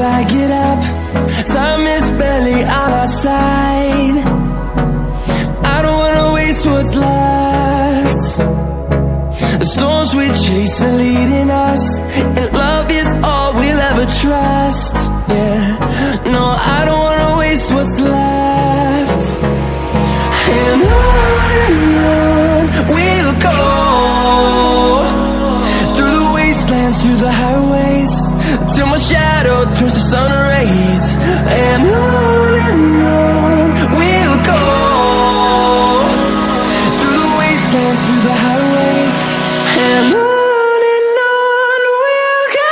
I get up. Time is barely on our side. I don't wanna waste what's left. The storms we chase are leading us, and love is all we'll ever trust. Yeah, no, I don't wanna waste what's left. And on we'll go, through the wastelands, through the highways, till my shadow turns to sun rays. And on we'll go, through the wastelands, through the highways, and on we'll go.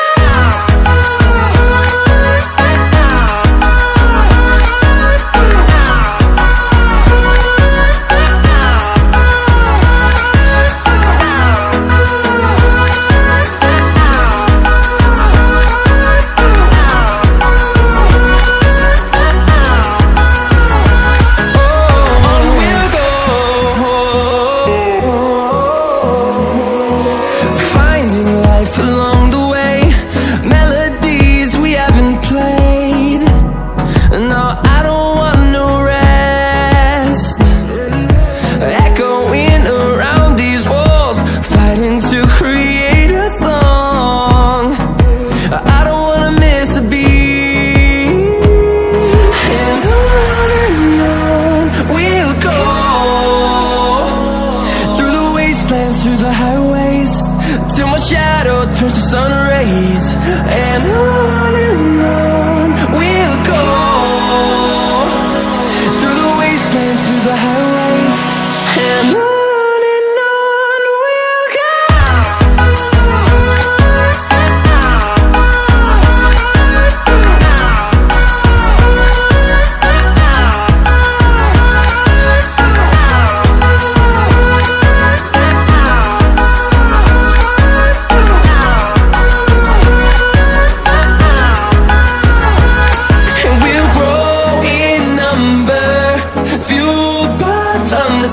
Along the way, melodies we haven't played. No, I don't want no rest. Echoing around these walls, fighting to create a song. I don't wanna miss a beat. And on we'll go, through the wastelands, through the highways, till my shadow turns to sun rays. And on we'll go, through the wastelands, through the highways, and on we'll go.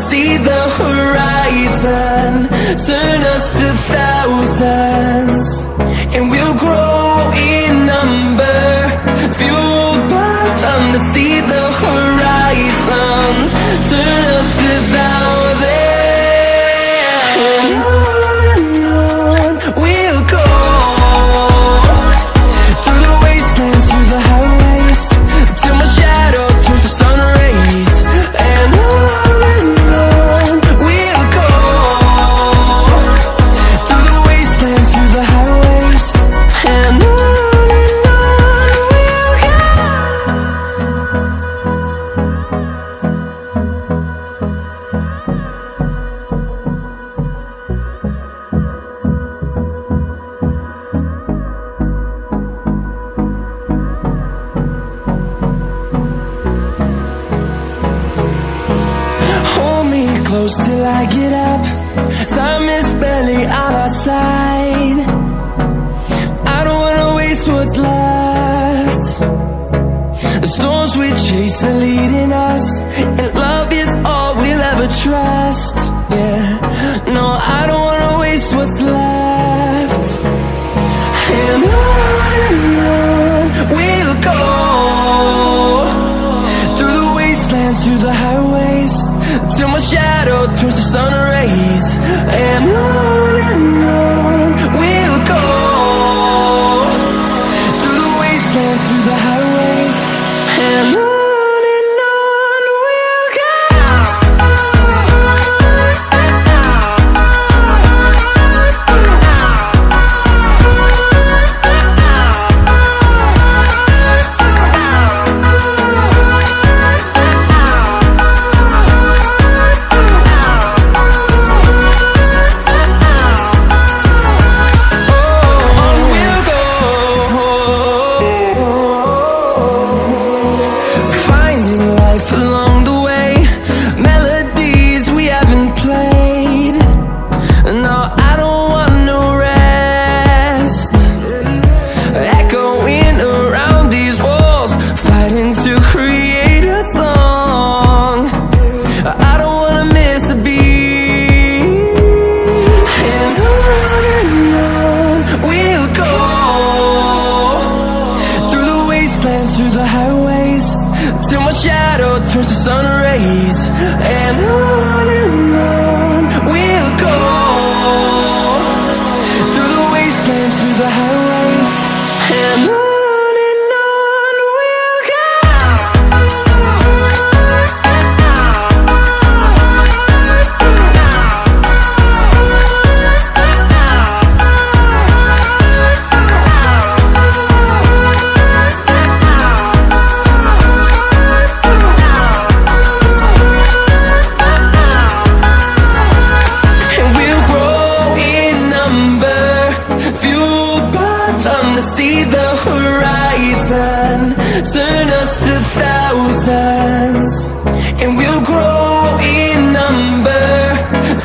See the horizon, turn us to thousands, and we'll grow in number, fueled by them. To see the horizon, turn us to thousands, and on we'll go, through the wastelands, through the highways, till my shadow turns to sun rays. And close till I get up. Time is barely on our side. I don't wanna waste what's left. The storms we chase are leading us, and love is all we'll ever trust. Yeah, no, I don't wanna waste what's left. And on we'll go, through the wastelands, through the highways, till my shadow turns to sun rays. And on we'll go, through the wastelands, through the highways, and on we'll go. my shadow turns to sun rays. And on we'll go, through the wastelands, through the highways. And on we'll go. See the horizon, turn us to thousands, and we'll grow in number,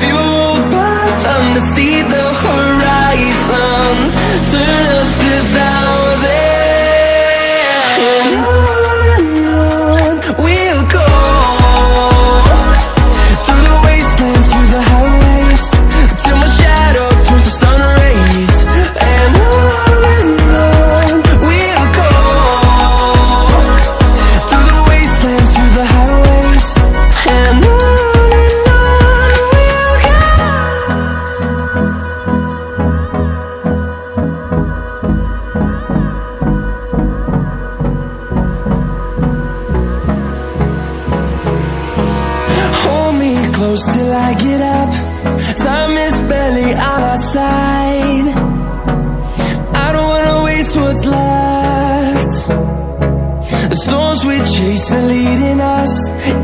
fueled by them to see the horizon, turn us to thousands, and on we'll go, through the wastelands, through the highways, till my shadow turns to sun rays. And close till I get up. Time is barely on our side. I don't wanna waste what's left. The storms we chase are leading us,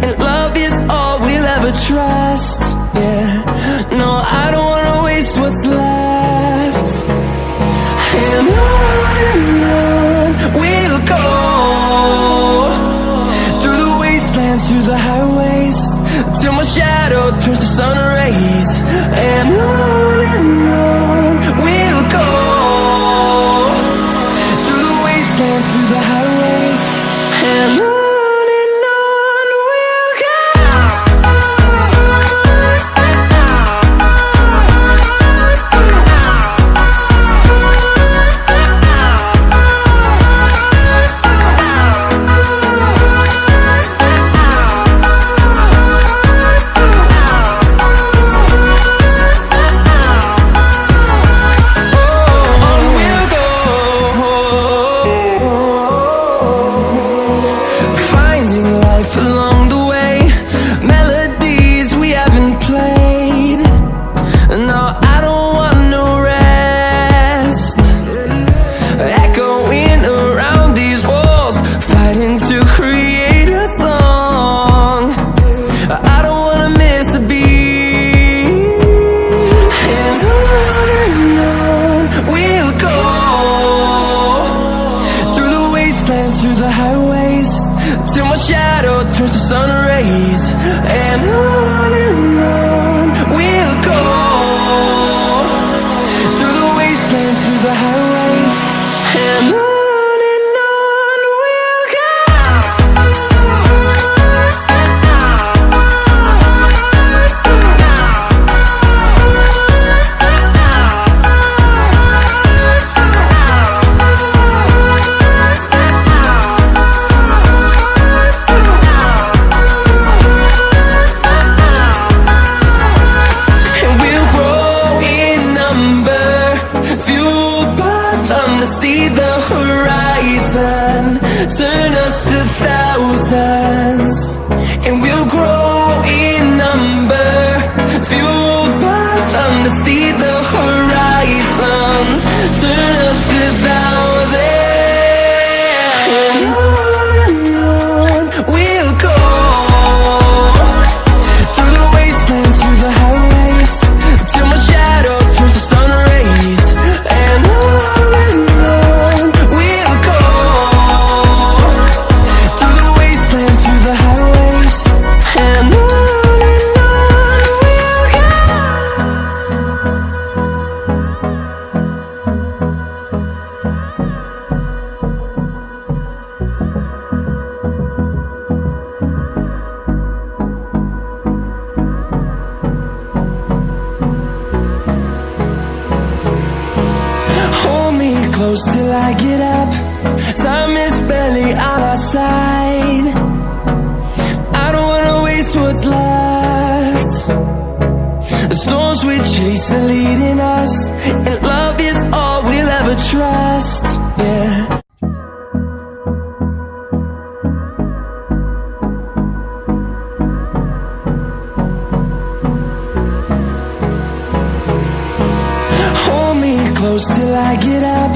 and love is all we'll ever trust. Yeah, no, I don't wanna waste what's left. And on we'll go, through the wastelands, through the highways, till my shadow turns to sun rays. And on we'll go, through the wastelands, through the highways. And on we'll go. Along the way, melodies we haven't played. No, I don't want no rest. Echoing around these walls, fighting to create a song. I don't wanna miss a beat. And on we'll go, through the wastelands, through the highways, till my shadow turns to sun rays. And on we'll go, through the wastelands, through the highways. And on we'll go. See the horizon, turn us to thousands, and we'll grow in number, fueled by them to see the horizon, turn us to thousands. And on we'll go, through the wastelands, through the highways, till my shadow turns to sun rays. And close till I get up. Time is barely on our side. storms we chase are leading us, and love is all we'll ever trust. Yeah. Hold me close till I get up.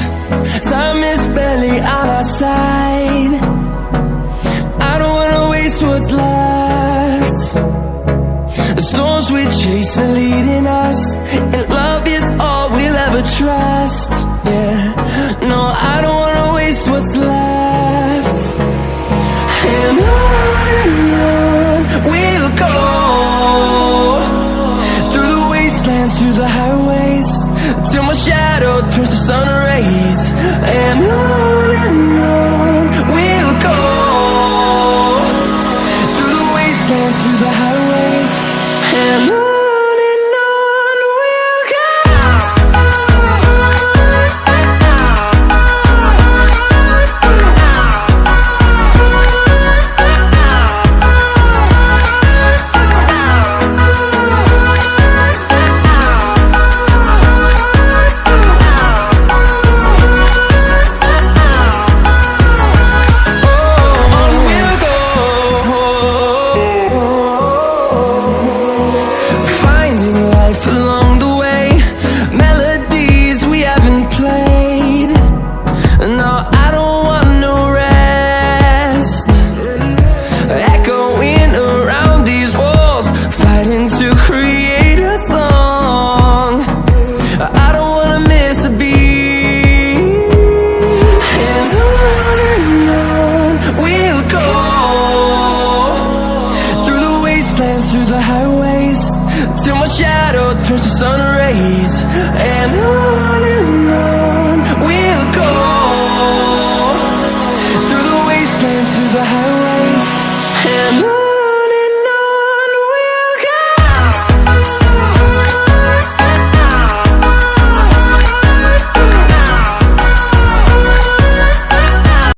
Time is barely on our side. I don't wanna waste what's left. The storms we chase are leading us, and love is all we'll ever trust. Yeah, no, I don't wanna waste what's left. And on we'll go, through the wastelands, through the highways, till my shadow turns to sun rays. And on we'll go, through the wastelands, through the highways, and on we'll go. Finding life along the way, melodies we haven't played. No, I don't want no rest. Echoing around these walls, fighting to create a song. I don't wanna miss a beat. And on we'll go, through the wastelands, through the highways, till my shadow turns to sun rays. And on